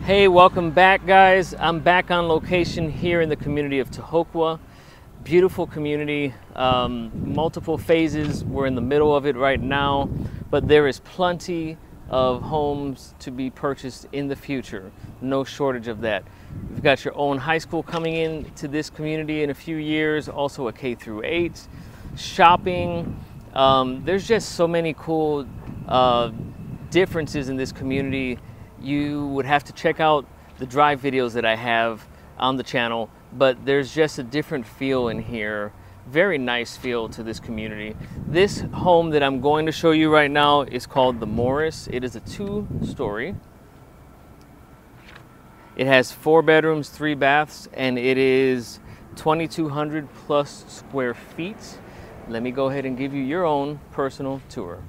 Hey, welcome back, guys. I'm back on location here in the community of Tahoqua. Beautiful community, multiple phases. We're in the middle of it right now, but there is plenty of homes to be purchased in the future. No shortage of that. You've got your own high school coming in to this community in a few years, also a K through 8, shopping. There's just so many cool differences in this community. You would have to check out the drive videos that I have on the channel, but there's just a different feel in here. Very nice feel to this community. This home that I'm going to show you right now is called the Morris. It is a 2-story. It has 4 bedrooms, 3 baths, and it is 2,200 plus square feet. Let me go ahead and give you your own personal tour.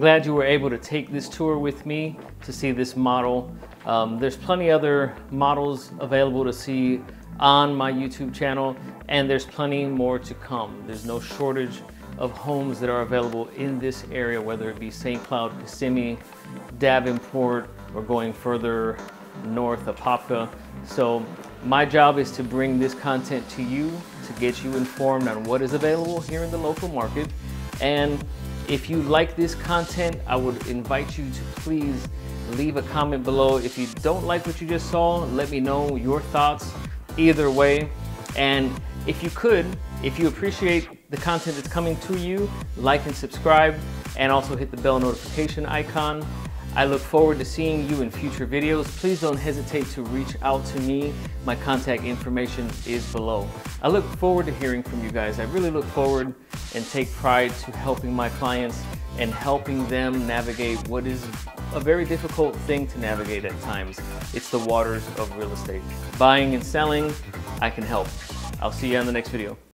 glad you were able to take this tour with me to see this model. There's plenty other models available to see on my YouTube channel, and there's plenty more to come. There's no shortage of homes that are available in this area, whether it be St. Cloud, Kissimmee, Davenport, or going further north of Tahoqua. So my job is to bring this content to you, to get you informed on what is available here in the local market. And if you like this content, I would invite you to please leave a comment below. If you don't like what you just saw, let me know your thoughts either way. And if you could, if you appreciate the content that's coming to you, like and subscribe, and also hit the bell notification icon. I look forward to seeing you in future videos. Please don't hesitate to reach out to me. My contact information is below. I look forward to hearing from you guys. I really look forward and take pride to helping my clients and helping them navigate what is a very difficult thing to navigate at times. It's the waters of real estate. Buying and selling, I can help. I'll see you on the next video.